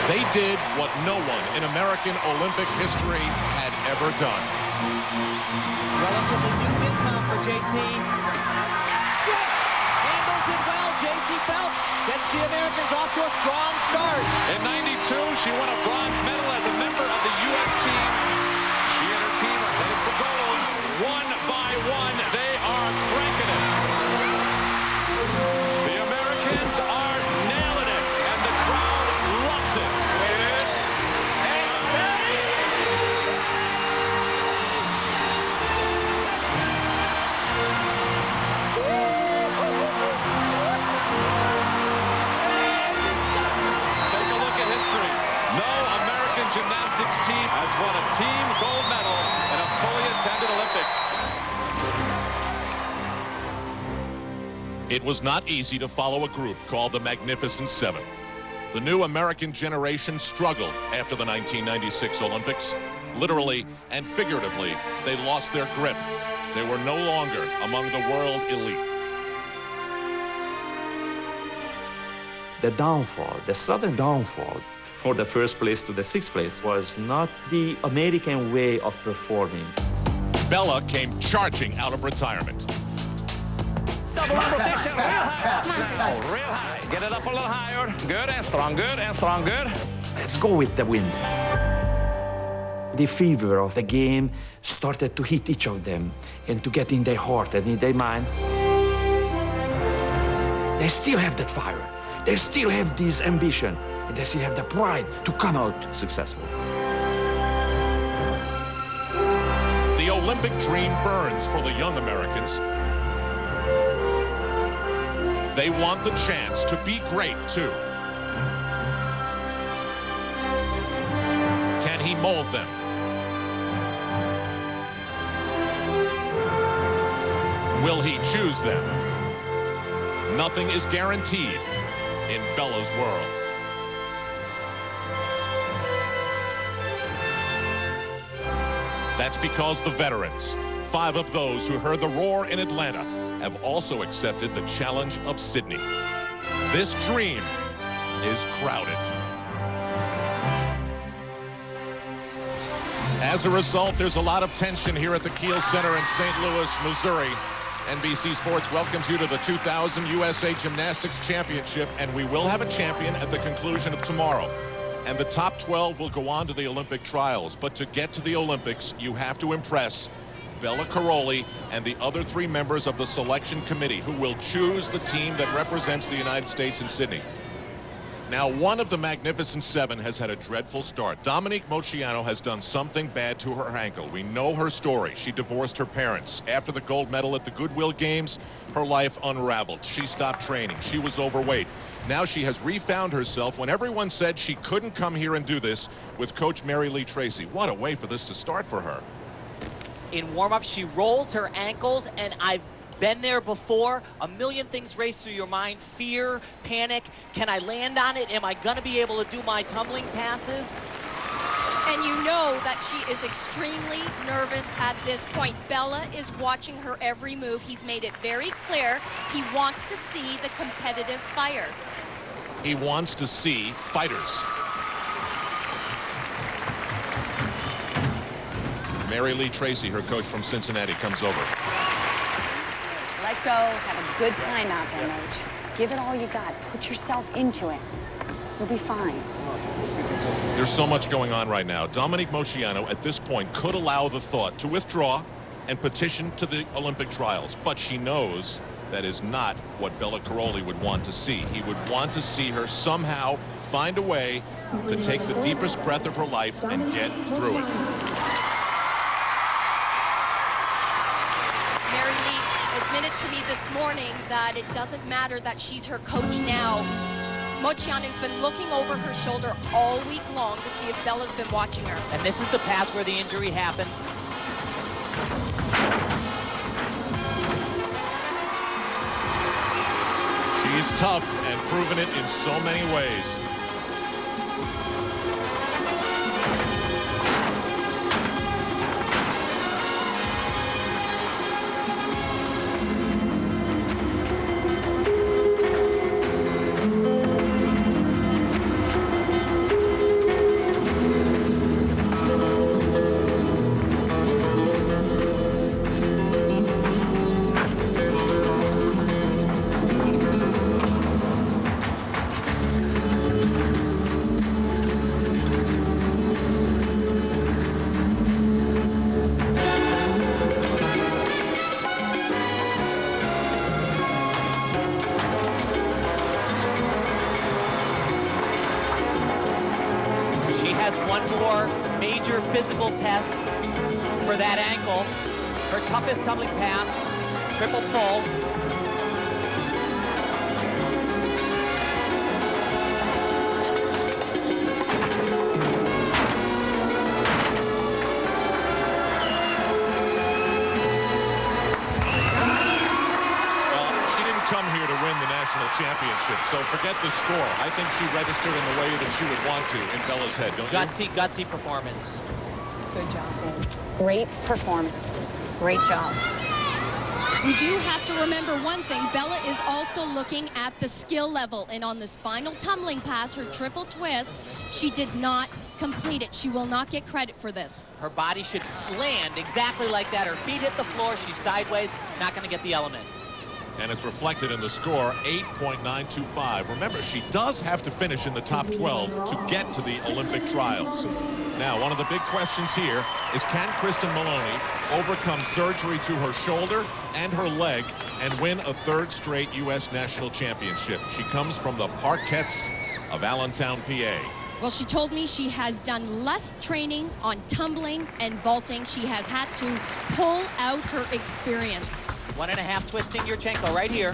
They did what no one in American Olympic history had ever done. Relatively new dismount for JC. Handles it well. JC Phelps gets the Americans off to a strong start. In '92, she won a bronze medal as a member of the U.S. team. She and her team are headed for gold. One by one, they are cranking it. The Americans are nailing it, and the crowd loves it. Take a look at history. No American gymnastics team has won a team gold medal in a fully attended Olympics. It was not easy to follow a group called the Magnificent Seven. The new American generation struggled after the 1996 Olympics. Literally and figuratively, they lost their grip. They were no longer among the world elite. The downfall, the sudden downfall, for the first place to the sixth place was not the American way of performing. Bella came charging out of retirement. Double rotation, real high. Real high. Get it up a little higher. Good and strong, good and strong, good. Let's go with the wind. The fever of the game started to hit each of them and to get in their heart and in their mind. They still have that fire. They still have this ambition. And they still have the pride to come out successful. The Olympic dream burns for the young Americans. They want the chance to be great, too. Can he mold them? Will he choose them? Nothing is guaranteed in Bella's world. That's because the veterans, 5 of those who heard the roar in Atlanta, have also accepted the challenge of Sydney. This dream is crowded. As a result, there's a lot of tension here at the Kiel Center in St. Louis, Missouri. NBC Sports welcomes you to the 2000 USA Gymnastics Championship, and we will have a champion at the conclusion of tomorrow. And the top 12 will go on to the Olympic trials. But to get to the Olympics, you have to impress Bella Karolyi and the other 3 members of the selection committee who will choose the team that represents the United States in Sydney. Now, one of the Magnificent Seven has had a dreadful start. Dominique Moceanu has done something bad to her ankle. We know her story. She divorced her parents. After the gold medal at the Goodwill Games, her life unraveled. She stopped training. She was overweight. Now she has refound herself when everyone said she couldn't come here and do this with Coach Mary Lee Tracy. What a way for this to start for her. In warm-up, she rolls her ankles, and I've been there before. A million things race through your mind. Fear, panic. Can I land on it? Am I going to be able to do my tumbling passes? And you know that she is extremely nervous at this point. Bella is watching her every move. He's made it very clear he wants to see the competitive fire. He wants to see fighters. Mary Lee Tracy, her coach from Cincinnati, comes over. Let go, have a good time out there, Moch. Give it all you got. Put yourself into it. You'll be fine. There's so much going on right now. Dominique Moceanu, at this point, could allow the thought to withdraw and petition to the Olympic trials. But she knows that is not what Bella Karolyi would want to see. He would want to see her somehow find a way to take the deepest breath of her life and get through it. Mary Lee admitted to me this morning that it doesn't matter that she's her coach now. Moceanu's been looking over her shoulder all week long to see if Bella's been watching her. And this is the pass where the injury happened. She's tough and proven it in so many ways. has one more major physical test for that ankle. Her toughest tumbling pass, triple full. Championship, so forget the score. I think she registered in the way that she would want to in Bella's head, don't you? Gutsy performance. Good job, babe. Great performance. Great job. We do have to remember one thing. Bella is also looking at the skill level, and on this final tumbling pass, her triple twist, she did not complete it. She will not get credit for this. Her body should land exactly like that. Her feet hit the floor. She's sideways. Not going to get the element. And it's reflected in the score, 8.925. Remember, she does have to finish in the top 12 to get to the Olympic trials. Now, one of the big questions here is, can Kristen Maloney overcome surgery to her shoulder and her leg and win a third straight U.S. national championship? She comes from the parquets of Allentown, PA. Well, she told me she has done less training on tumbling and vaulting. She has had to pull out her experience. 1.5 twisting Yurchenko right here.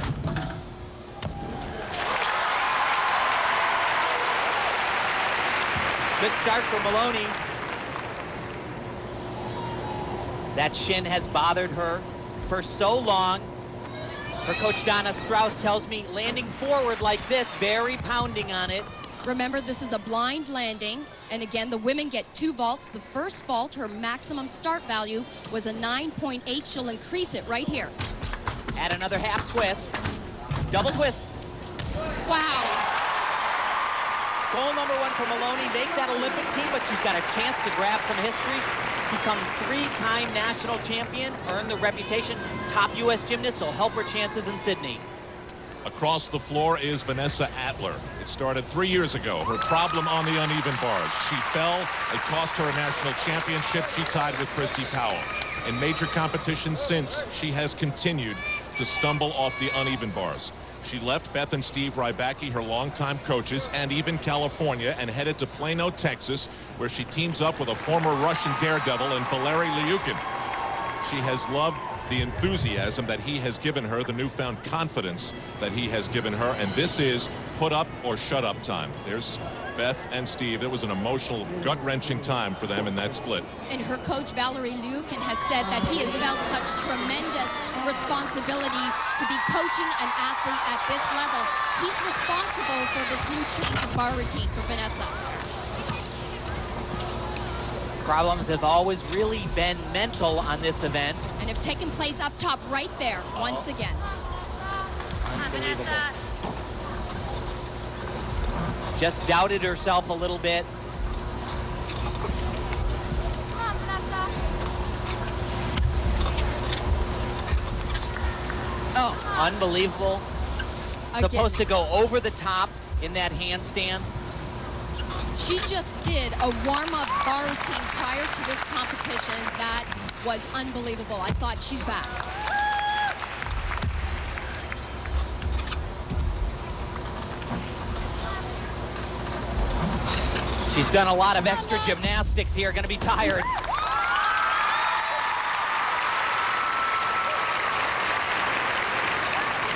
Good start for Maloney. That shin has bothered her for so long. Her coach Donna Strauss tells me landing forward like this, very pounding on it. Remember, this is a blind landing, and again, the women get 2 vaults. The first vault, her maximum start value was a 9.8. She'll increase it right here. Add another half twist. Double twist. Wow. Goal number 1 for Maloney, make that Olympic team, but she's got a chance to grab some history, become 3-time national champion, earn the reputation, top U.S. gymnast, will help her chances in Sydney. Across the floor is Vanessa Atler. It started 3 years ago. Her problem on the uneven bars. She fell. It cost her a national championship. She tied with Christy Powell. In major competitions since, she has continued to stumble off the uneven bars. She left Beth and Steve Rybacki, her longtime coaches, and even California, and headed to Plano, Texas, where she teams up with a former Russian daredevil in Valery Liukin. She has loved the enthusiasm that he has given her, the newfound confidence that he has given her, and this is put up or shut up time. There's Beth and Steve. It was an emotional, gut-wrenching time for them in that split. And her coach, Valery Liukin, has said that he has felt such tremendous responsibility to be coaching an athlete at this level. He's responsible for this new change of bar routine for Vanessa. Problems have always really been mental on this event. And have taken place up top right there, once again. Unbelievable. Just doubted herself a little bit. Come on, Vanessa. Oh. Unbelievable. Again. Supposed to go over the top in that handstand. She just did a warm-up bar routine prior to this competition that was unbelievable. I thought she's back. She's done a lot of extra gymnastics here, gonna be tired.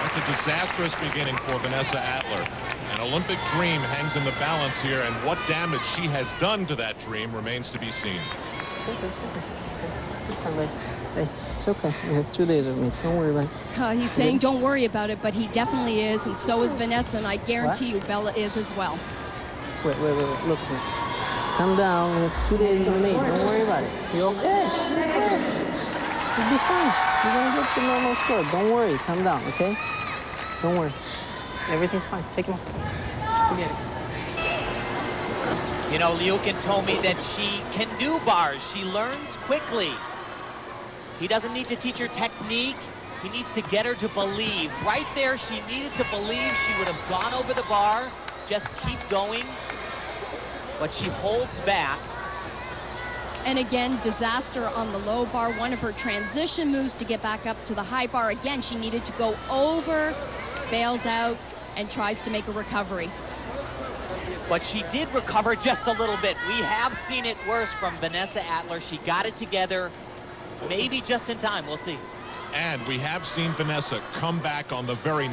That's a disastrous beginning for Vanessa Atler. An Olympic dream hangs in the balance here, and what damage she has done to that dream remains to be seen. It's okay. It's fine, babe. Hey, it's okay. You have 2 days with me. Don't worry about it. He's saying don't worry about it, but he definitely is, and so is Vanessa, and I guarantee you Bella is as well. Wait. Look at me. Calm down. You have 2 days with me. Don't worry about it. You okay? Okay. You'll be fine. You're going to get your normal score. Don't worry. Calm down, okay? Don't worry. Everything's fine. Take him off. Forget it. You know, Liukin told me that she can do bars. She learns quickly. He doesn't need to teach her technique. He needs to get her to believe. Right there, she needed to believe. She would have gone over the bar. Just keep going. But she holds back. And again, disaster on the low bar. One of her transition moves to get back up to the high bar. Again, she needed to go over, bails out, and tries to make a recovery. but she did recover just a little bit. We have seen it worse from Vanessa Atler. She got it together, maybe just in time. We'll see. And we have seen Vanessa come back on the very